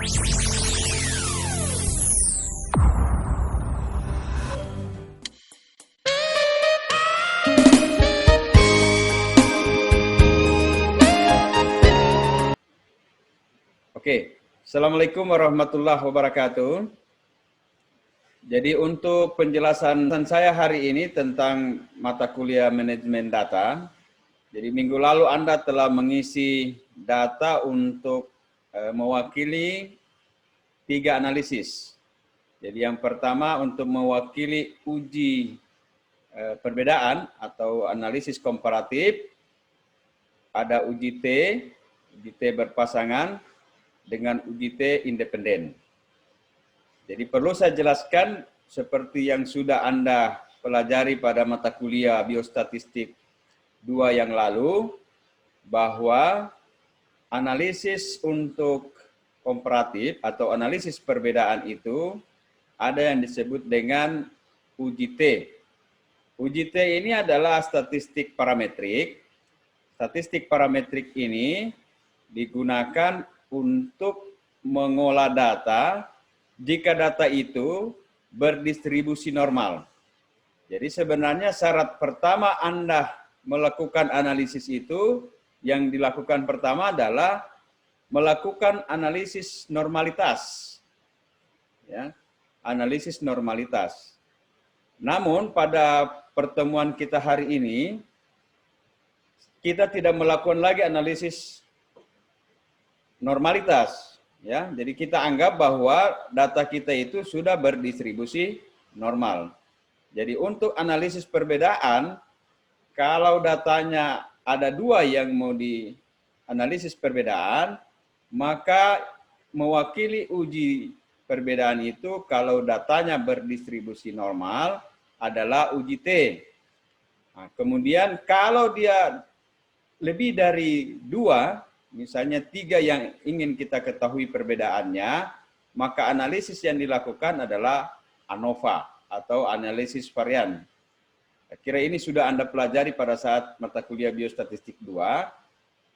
Oke, Assalamualaikum warahmatullahi wabarakatuh. Jadi untuk penjelasan saya hari ini tentang mata kuliah manajemen data. Jadi minggu lalu Anda telah mengisi data untuk mewakili 3 analisis. Jadi yang pertama untuk mewakili uji perbedaan atau analisis komparatif, ada uji T berpasangan dengan uji T independen. Jadi perlu saya jelaskan seperti yang sudah Anda pelajari pada mata kuliah biostatistik 2 yang lalu, bahwa analisis untuk komparatif atau analisis perbedaan itu ada yang disebut dengan uji T. Uji T ini adalah statistik parametrik. Statistik parametrik ini digunakan untuk mengolah data jika data itu berdistribusi normal. Jadi sebenarnya syarat pertama Anda melakukan analisis itu, yang dilakukan pertama adalah melakukan analisis normalitas. Ya, analisis normalitas. Namun pada pertemuan kita hari ini, kita tidak melakukan lagi analisis normalitas. Ya, jadi kita anggap bahwa data kita itu sudah berdistribusi normal. Jadi untuk analisis perbedaan, kalau datanya ada 2 yang mau dianalisis perbedaan, maka mewakili uji perbedaan itu kalau datanya berdistribusi normal adalah uji T. Nah, kemudian kalau dia lebih dari 2, misalnya 3 yang ingin kita ketahui perbedaannya, maka analisis yang dilakukan adalah ANOVA atau analisis varian. Saya kira ini sudah Anda pelajari pada saat mata kuliah biostatistik 2.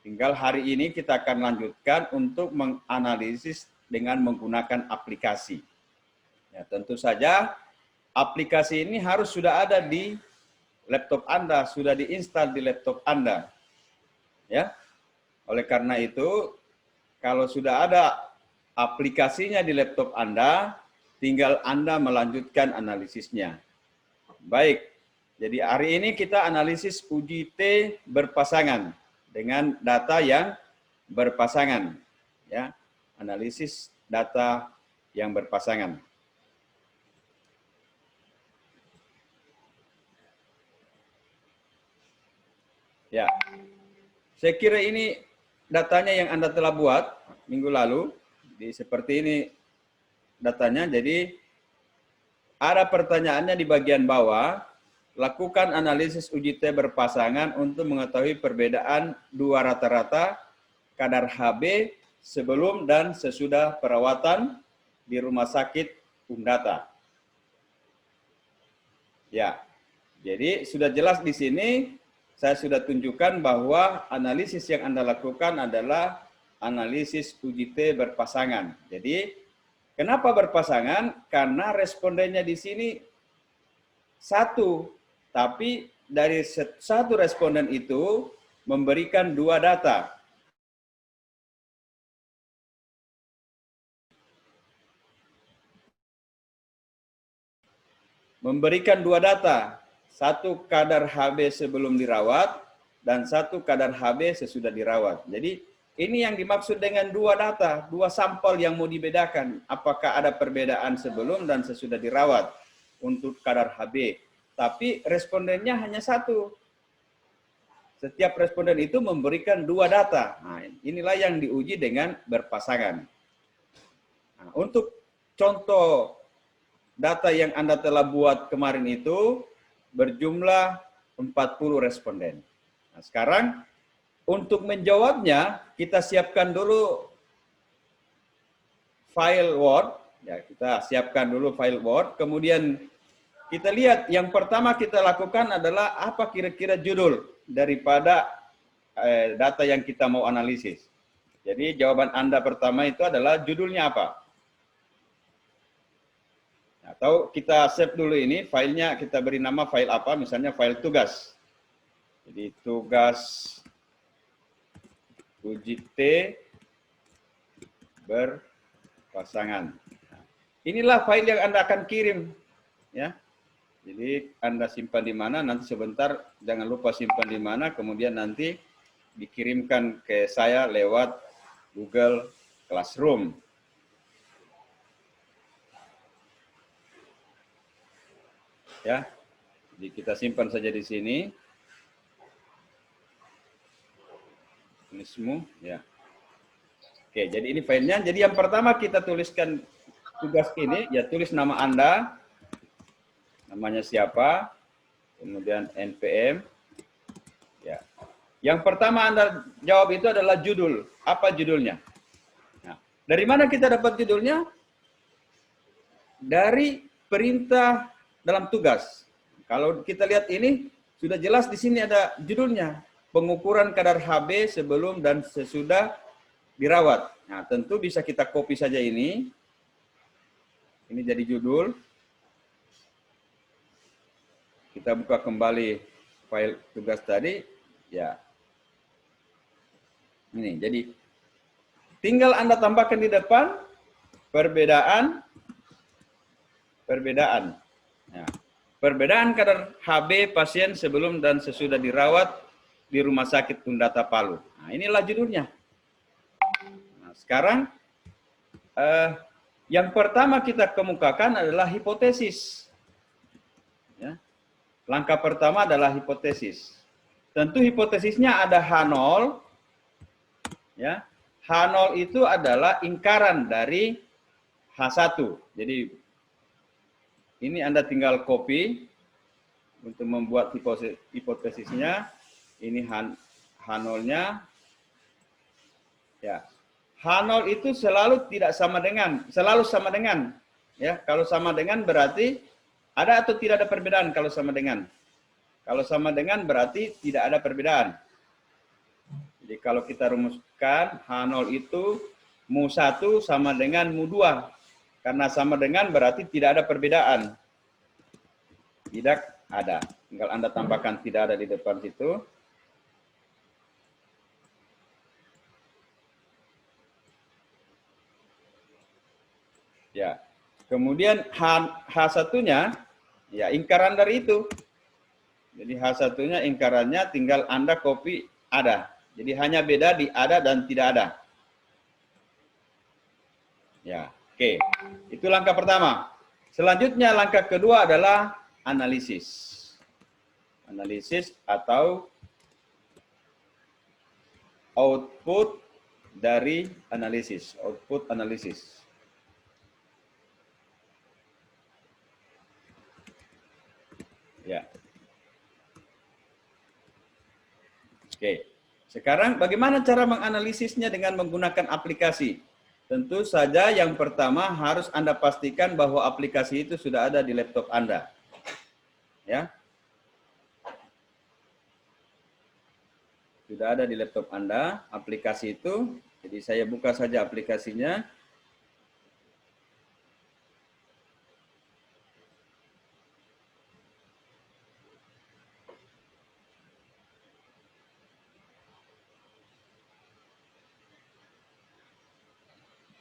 Tinggal hari ini kita akan lanjutkan untuk menganalisis dengan menggunakan aplikasi. Ya, tentu saja aplikasi ini harus sudah ada di laptop Anda, sudah diinstal di laptop Anda. Ya. Oleh karena itu, kalau sudah ada aplikasinya di laptop Anda, tinggal Anda melanjutkan analisisnya. Baik, jadi hari ini kita analisis uji T berpasangan dengan data yang berpasangan. Ya, analisis data yang berpasangan. Ya, saya kira ini datanya yang Anda telah buat minggu lalu, seperti ini datanya. Jadi ada pertanyaannya di bagian bawah, lakukan analisis uji T berpasangan untuk mengetahui perbedaan 2 rata-rata kadar HB sebelum dan sesudah perawatan di rumah sakit Undata. Ya, jadi sudah jelas di sini. Saya sudah tunjukkan bahwa analisis yang Anda lakukan adalah analisis uji T berpasangan. Jadi, kenapa berpasangan? Karena respondennya di sini 1, tapi dari 1 responden itu memberikan 2 data. Memberikan 2 data. 1 kadar HB sebelum dirawat, dan 1 kadar HB sesudah dirawat. Jadi ini yang dimaksud dengan 2 data, 2 sampel yang mau dibedakan. Apakah ada perbedaan sebelum dan sesudah dirawat untuk kadar HB. Tapi respondennya hanya 1. Setiap responden itu memberikan 2 data. Nah, inilah yang diuji dengan berpasangan. Nah, untuk contoh data yang Anda telah buat kemarin itu, berjumlah 40 responden. Nah, sekarang untuk menjawabnya kita siapkan dulu file Word. Ya, kita siapkan dulu file Word. Kemudian kita lihat yang pertama kita lakukan adalah apa kira-kira judul daripada data yang kita mau analisis. Jadi jawaban Anda pertama itu adalah judulnya apa? Atau kita save dulu ini, filenya kita beri nama file apa, misalnya file tugas. Jadi tugas uji T berpasangan. Inilah file yang Anda akan kirim. Ya. Jadi Anda simpan di mana, nanti sebentar jangan lupa simpan di mana, kemudian nanti dikirimkan ke saya lewat Google Classroom. Ya, jadi kita simpan saja di sini. Ini semua, ya. Oke, jadi ini filenya. Jadi yang pertama kita tuliskan tugas ini, ya tulis nama Anda, namanya siapa, kemudian NPM. Ya. Yang pertama Anda jawab itu adalah judul. Apa judulnya? Nah, dari mana kita dapat judulnya? Dari perintah dalam tugas. Kalau kita lihat ini, sudah jelas di sini ada judulnya. Pengukuran kadar Hb sebelum dan sesudah dirawat. Nah, tentu bisa kita copy saja ini. Ini jadi judul. Kita buka kembali file tugas tadi. Ya. Ini, jadi tinggal Anda tambahkan di depan perbedaan. Nah, perbedaan kadar Hb pasien sebelum dan sesudah dirawat di Rumah Sakit Undata Palu. Nah, inilah judulnya. Nah, sekarang yang pertama kita kemukakan adalah hipotesis. Ya. Langkah pertama adalah hipotesis. Tentu hipotesisnya ada H0. Ya. H0 itu adalah ingkaran dari H1. Jadi ini Anda tinggal copy untuk membuat hipotesisnya. Ini H0-nya. Ya. H0 itu selalu sama dengan. Ya, kalau sama dengan berarti ada atau tidak ada perbedaan kalau sama dengan. Kalau sama dengan berarti tidak ada perbedaan. Jadi kalau kita rumuskan H0 itu mu1 sama dengan mu2. Karena sama dengan berarti tidak ada perbedaan. Tidak ada. Tinggal Anda tambahkan tidak ada di depan situ. Ya. Kemudian H1-nya ya ingkaran dari itu. Jadi H1-nya ingkarannya tinggal Anda copy ada. Jadi hanya beda di ada dan tidak ada. Ya, oke. Itu langkah pertama. Selanjutnya langkah kedua adalah analisis. Analisis atau output dari analisis. Output analisis. Ya. Oke. Sekarang bagaimana cara menganalisisnya dengan menggunakan aplikasi? Tentu saja yang pertama harus Anda pastikan bahwa aplikasi itu sudah ada di laptop Anda. Ya. Sudah ada di laptop Anda aplikasi itu. Jadi saya buka saja aplikasinya.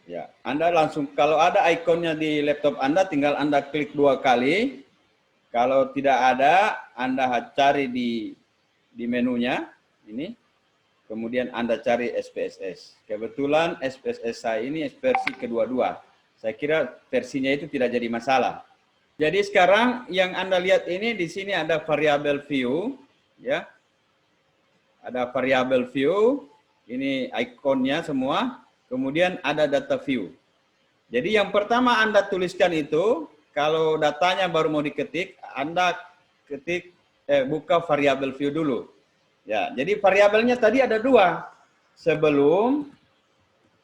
Ya, Anda langsung, kalau ada ikonnya di laptop Anda, tinggal Anda klik 2 kali. Kalau tidak ada, Anda cari di menunya, ini. Kemudian Anda cari SPSS. Kebetulan SPSS saya ini versi kedua-dua. Saya kira versinya itu tidak jadi masalah. Jadi sekarang yang Anda lihat ini, di sini ada variabel view. Ya. Ada variabel view, ini ikonnya semua. Kemudian ada data view. Jadi yang pertama Anda tuliskan itu, kalau datanya baru mau diketik, Anda buka variabel view dulu. Ya, jadi variabelnya tadi ada 2. Sebelum,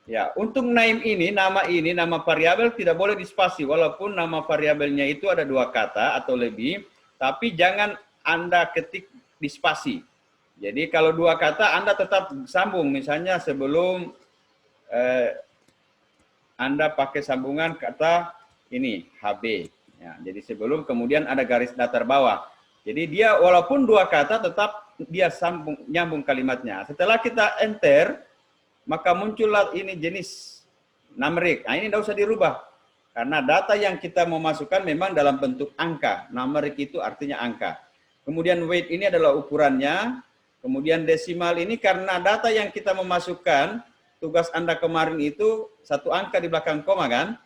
ya, untuk name ini, nama variabel tidak boleh dispasi, walaupun nama variabelnya itu ada 2 kata atau lebih, tapi jangan Anda ketik dispasi. Jadi kalau 2 kata Anda tetap sambung, misalnya sebelum Anda pakai sambungan kata ini HB. Ya, jadi sebelum kemudian ada garis datar bawah. Jadi dia walaupun dua kata tetap dia nyambung kalimatnya. Setelah kita enter, maka muncullah ini jenis numerik. Nah, ini tidak usah dirubah. Karena data yang kita mau masukkan memang dalam bentuk angka. Numerik itu artinya angka. Kemudian weight ini adalah ukurannya. Kemudian desimal ini karena data yang kita memasukkan, tugas Anda kemarin itu satu angka di belakang koma kan?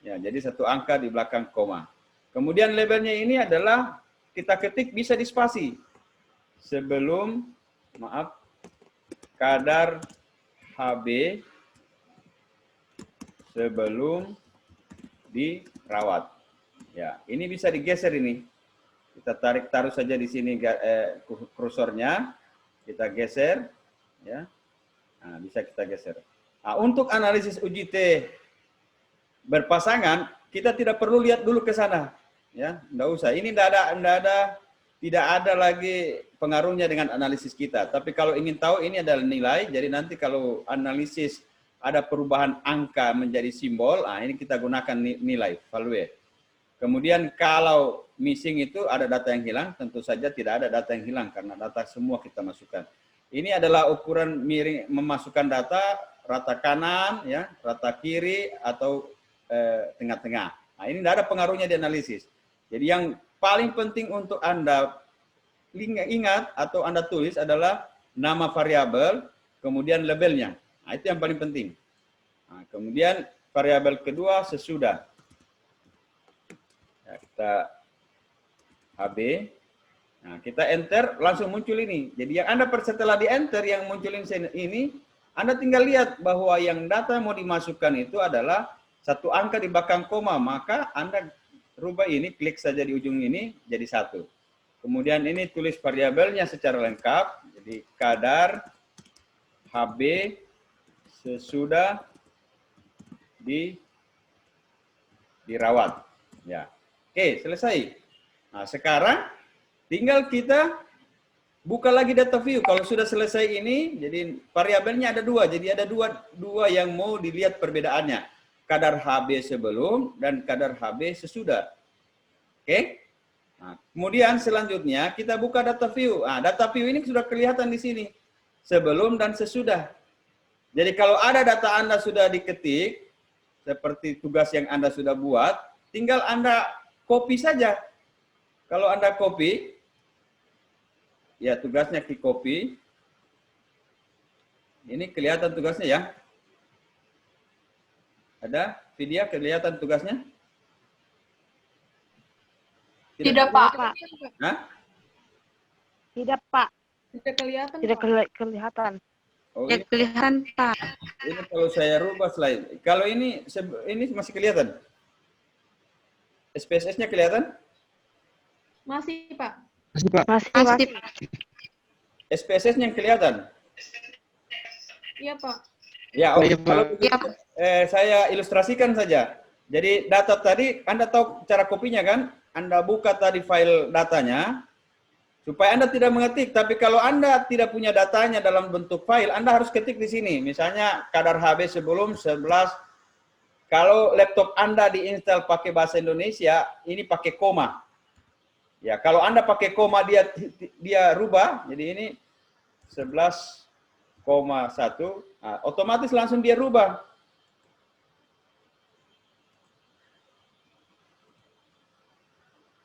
Ya, jadi satu angka di belakang koma. Kemudian labelnya ini adalah kita ketik bisa di spasi. Sebelum, maaf, kadar HB sebelum dirawat. Ya, ini bisa digeser ini. Kita taruh saja di sini kursornya, kita geser, ya. Nah, bisa kita geser. Nah, untuk analisis UJT berpasangan, kita tidak perlu lihat dulu ke sana, ya, enggak usah. Ini tidak ada lagi pengaruhnya dengan analisis kita. Tapi kalau ingin tahu ini adalah nilai, jadi nanti kalau analisis ada perubahan angka menjadi simbol, nah ini kita gunakan nilai, value. Kemudian kalau missing itu ada data yang hilang, tentu saja tidak ada data yang hilang karena data semua kita masukkan. Ini adalah ukuran miring memasukkan data rata kanan, ya, rata kiri atau tengah-tengah. Nah, ini tidak ada pengaruhnya di analisis. Jadi yang paling penting untuk Anda ingat atau Anda tulis adalah nama variabel, kemudian labelnya. Nah, itu yang paling penting. Nah, kemudian variabel kedua sesudah. Ya, kita HB. Nah, kita enter, langsung muncul ini. Jadi yang Anda setelah di enter, yang munculin ini, Anda tinggal lihat bahwa yang data mau dimasukkan itu adalah satu angka di belakang koma. Maka Anda rubah ini, klik saja di ujung ini, jadi 1. Kemudian ini tulis variabelnya secara lengkap. Jadi kadar HB sesudah dirawat. Ya. Oke, selesai. Nah, sekarang tinggal kita buka lagi data view. Kalau sudah selesai ini, jadi variabelnya ada 2. Jadi ada dua yang mau dilihat perbedaannya. Kadar HB sebelum dan kadar HB sesudah. Oke? Nah, kemudian selanjutnya kita buka data view. Nah, data view ini sudah kelihatan di sini. Sebelum dan sesudah. Jadi kalau ada data Anda sudah diketik, seperti tugas yang Anda sudah buat, tinggal Anda copy saja. Kalau Anda copy, ya tugasnya klik copy. Ini kelihatan tugasnya ya. Ada video kelihatan tugasnya? Tidak, Pak. Hah? Tidak, Pak. Tidak kelihatan. Tidak kelihatan. Oh, Tidak kelihatan, Pak. ini kalau saya rubah slide. Kalau ini masih kelihatan? SPSS-nya kelihatan? Masih, Pak. Masih. SPSS-nya yang kelihatan? Iya, Pak. Ya, kalau begitu, saya ilustrasikan saja. Jadi data tadi, Anda tahu cara kopinya kan? Anda buka tadi file datanya, supaya Anda tidak mengetik. Tapi kalau Anda tidak punya datanya dalam bentuk file, Anda harus ketik di sini. Misalnya kadar HB sebelum 11. Kalau laptop Anda diinstal pakai bahasa Indonesia, ini pakai koma. Ya, kalau Anda pakai koma dia rubah, jadi ini 11,1, nah, otomatis langsung dia rubah.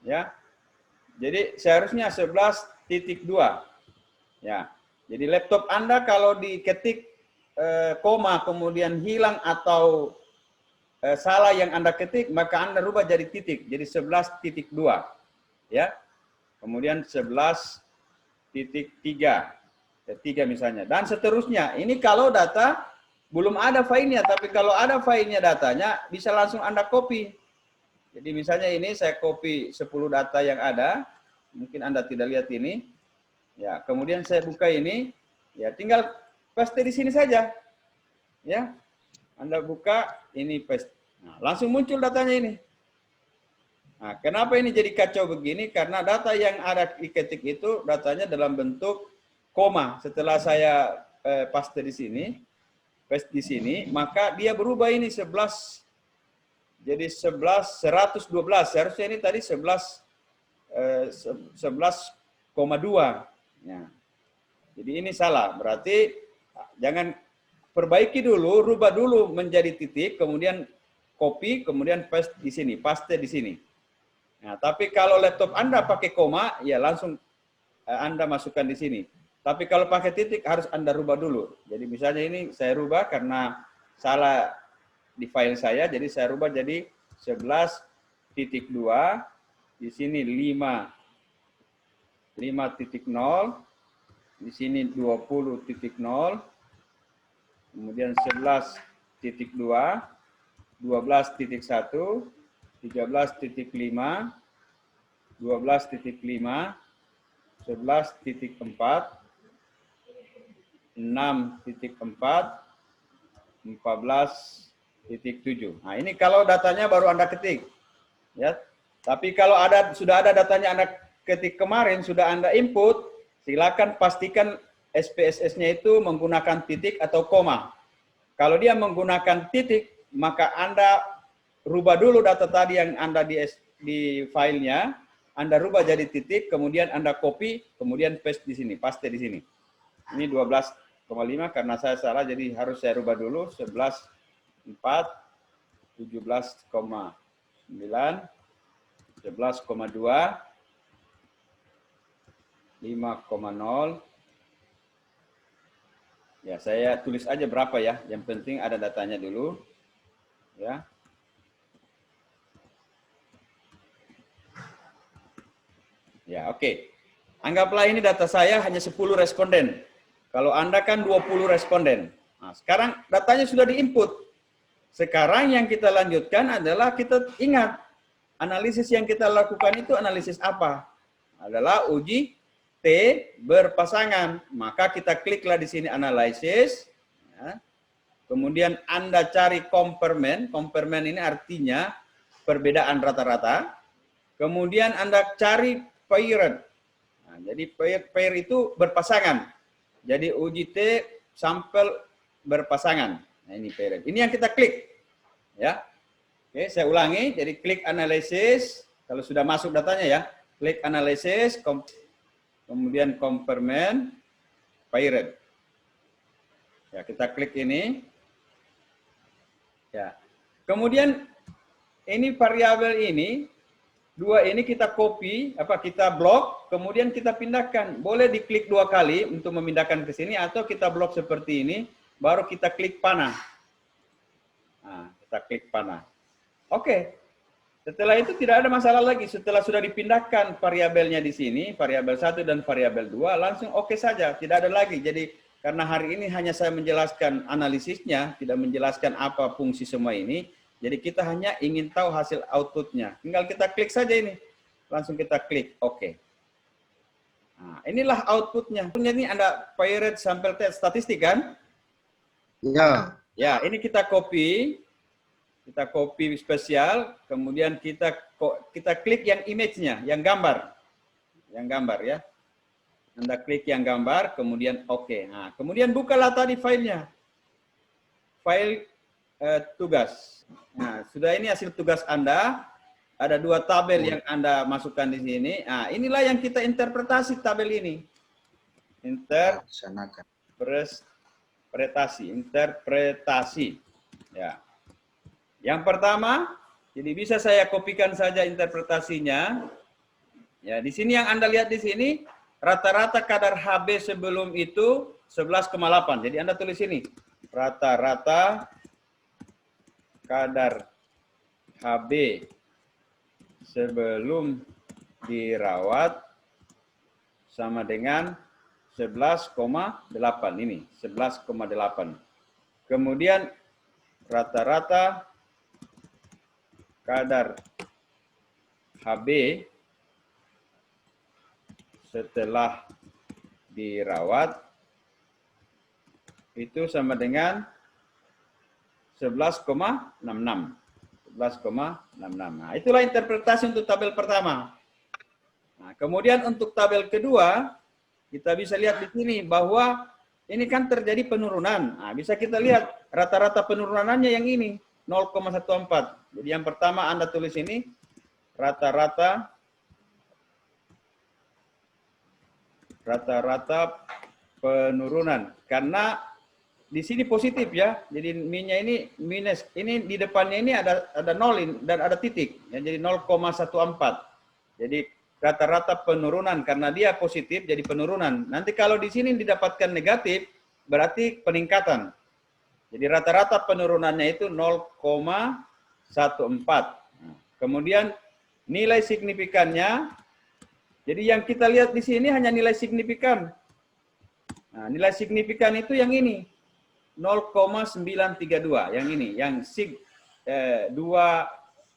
Ya. Jadi seharusnya 11.2. Ya. Jadi laptop Anda kalau diketik koma kemudian hilang atau salah yang Anda ketik, maka Anda rubah jadi titik, jadi 11.2. Ya. Kemudian 11.3. 3 misalnya. Dan seterusnya. Ini kalau data belum ada filenya, tapi kalau ada filenya datanya, bisa langsung Anda copy. Jadi misalnya ini saya copy 10 data yang ada, mungkin Anda tidak lihat ini. Ya, kemudian saya buka ini, ya tinggal paste di sini saja. Ya. Anda buka, ini paste. Nah, langsung muncul datanya ini. Nah, kenapa ini jadi kacau begini? Karena data yang ada diketik itu datanya dalam bentuk koma. Setelah saya paste di sini, paste di sini, maka dia berubah ini 11 jadi 112. Seharusnya ini tadi 11,2. Ya. Jadi ini salah. Berarti jangan perbaiki dulu, rubah dulu menjadi titik, kemudian copy, kemudian paste di sini, paste di sini. Nah, tapi kalau laptop Anda pakai koma, ya langsung Anda masukkan di sini. Tapi kalau pakai titik harus Anda rubah dulu. Jadi misalnya ini saya rubah karena salah di file saya, jadi saya rubah jadi 11.2, di sini 5.0, di sini 20.0, kemudian 11.2, 12.1, 13.5, 12.5, 11.4, 6.4, 14.7. Nah, ini kalau datanya baru Anda ketik. Ya. Tapi kalau sudah ada datanya Anda ketik kemarin, sudah Anda input, silakan pastikan SPSS-nya itu menggunakan titik atau koma. Kalau dia menggunakan titik, maka Anda rubah dulu data tadi yang Anda di filenya, Anda rubah jadi titik, kemudian Anda copy, kemudian paste di sini, paste di sini. Ini 12,5 karena saya salah, jadi harus saya rubah dulu 11,4, 17,9, 11,2, 5,0. Ya, saya tulis aja berapa ya. Yang penting ada datanya dulu. Ya. Ya, oke. Anggaplah ini data saya hanya 10 responden. Kalau Anda kan 20 responden. Nah, sekarang datanya sudah diinput. Sekarang yang kita lanjutkan adalah kita ingat analisis yang kita lakukan itu analisis apa? Adalah uji T berpasangan. Maka kita kliklah di sini analisis. Ya. Kemudian Anda cari complement. Complement ini artinya perbedaan rata-rata. Kemudian Anda cari paired. Nah, jadi pair itu berpasangan. Jadi uji T sampel berpasangan. Nah, ini paired. Ini yang kita klik. Ya. Oke, saya ulangi. Jadi klik analisis. Kalau sudah masuk datanya ya. Klik analisis. Kemudian complement paired. Ya, kita klik ini. Ya. Kemudian ini variabel ini, dua ini kita copy, kita blok, kemudian kita pindahkan. Boleh diklik 2 kali untuk memindahkan ke sini atau kita blok seperti ini, baru kita klik panah. Nah, kita klik panah. Oke. Setelah itu tidak ada masalah lagi. Setelah sudah dipindahkan variabelnya di sini, variabel 1 dan variabel 2, langsung oke saja, tidak ada lagi. Jadi karena hari ini hanya saya menjelaskan analisisnya, tidak menjelaskan apa fungsi semua ini. Jadi kita hanya ingin tahu hasil outputnya. Tinggal kita klik saja ini. Langsung kita klik oke. Nah, inilah outputnya. Ini ada paired sample test statistik kan? Ya. Ya, ini kita copy. Kita copy spesial, kemudian kita klik yang image-nya, yang gambar. Yang gambar ya. Anda klik yang gambar, kemudian oke. Nah, kemudian bukalah tadi filenya. File tugas. Nah, sudah ini hasil tugas Anda. Ada 2 tabel yang Anda masukkan di sini. Nah, inilah yang kita interpretasi tabel ini. Interpretasi. Ya. Yang pertama, jadi bisa saya kopikan saja interpretasinya. Ya, di sini yang Anda lihat di sini, rata-rata kadar HB sebelum itu 11,8. Jadi Anda tulis ini, rata-rata kadar HB sebelum dirawat sama dengan 11,8 ini, 11,8. Kemudian rata-rata kadar HB setelah dirawat itu sama dengan 11,66. 11,66. Nah, itulah interpretasi untuk tabel pertama. Nah, kemudian untuk tabel kedua, kita bisa lihat di sini bahwa ini kan terjadi penurunan. Nah, bisa kita lihat rata-rata penurunannya yang ini 0,14. Jadi yang pertama Anda tulis ini rata-rata penurunan, karena di sini positif ya. Jadi minyak ini minus, ini di depannya ini ada nol dan ada titik ya, jadi 0,14. Jadi rata-rata penurunan, karena dia positif jadi penurunan. Nanti kalau di sini didapatkan negatif berarti peningkatan. Jadi rata-rata penurunannya itu 0,14. Kemudian nilai signifikannya, jadi yang kita lihat di sini hanya nilai signifikan. Nah, nilai signifikan itu yang ini 0,932, yang ini, yang dua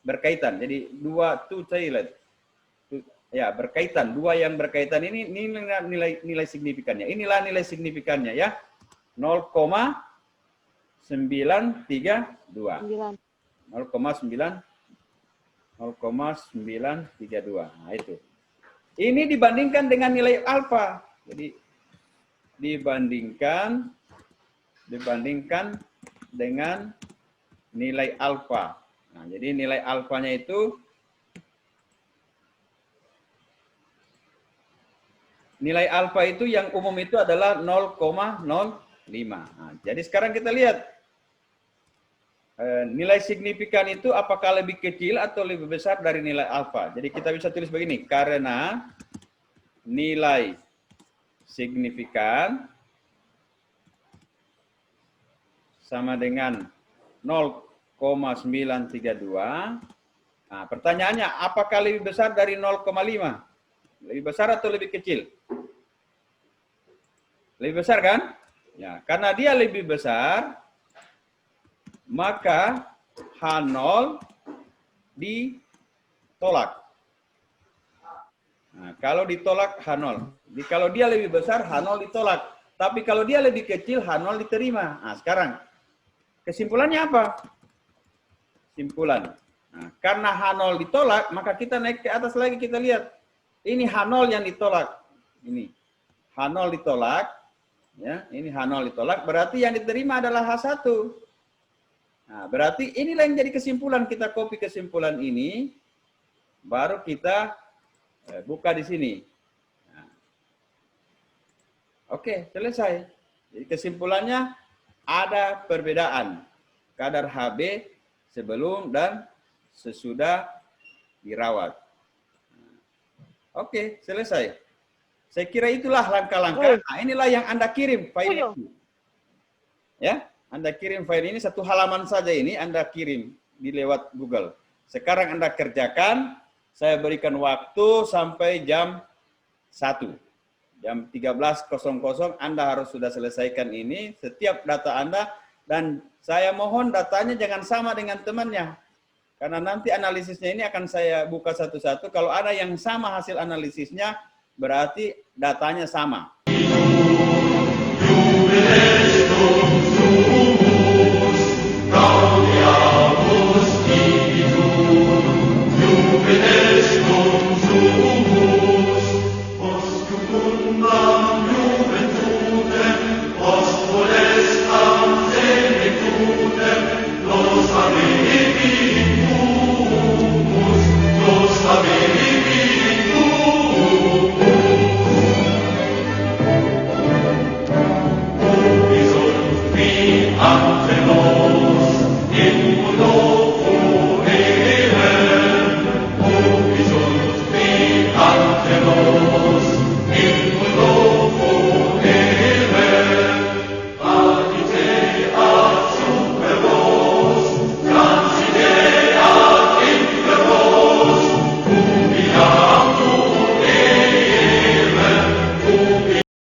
berkaitan. Jadi dua two tailed. Ya, berkaitan, dua yang berkaitan ini nilai signifikannya. Inilah nilai signifikannya ya. 0,932. 0,932. Nah, itu. Ini dibandingkan dengan nilai alfa. Jadi dibandingkan dengan nilai alfa. Nah, jadi nilai alfanya itu nilai alfa itu yang umum itu adalah 0,05. Nah, jadi sekarang kita lihat nilai signifikan itu apakah lebih kecil atau lebih besar dari nilai alfa. Jadi kita bisa tulis begini, karena nilai signifikan sama dengan 0,932. Nah, pertanyaannya, apakah lebih besar dari 0,5? Lebih besar atau lebih kecil? Lebih besar kan? Ya, karena dia lebih besar, maka H0 ditolak. Nah, kalau ditolak H0. Jadi kalau dia lebih besar, H0 ditolak. Tapi kalau dia lebih kecil, H0 diterima. Nah, sekarang kesimpulannya apa? Simpulan. Nah, karena H0 ditolak, maka kita naik ke atas lagi, kita lihat. Ini H0 yang ditolak. Ini H0 ditolak. Ya, ini H0 ditolak, berarti yang diterima adalah H1. Nah, berarti inilah yang jadi kesimpulan. Kita copy kesimpulan ini, baru kita buka di sini. Nah. Oke, selesai. Jadi kesimpulannya ada perbedaan kadar Hb sebelum dan sesudah dirawat. Oke, selesai. Saya kira itulah langkah-langkah. Nah, inilah yang Anda kirim file ini. Ya, Anda kirim file ini, satu halaman saja ini Anda kirim di lewat Google. Sekarang Anda kerjakan, saya berikan waktu sampai jam 1. Jam 13.00 Anda harus sudah selesaikan ini, setiap data Anda, dan saya mohon datanya jangan sama dengan temannya. Karena nanti analisisnya ini akan saya buka satu-satu. Kalau ada yang sama hasil analisisnya, berarti datanya sama. Atemlos in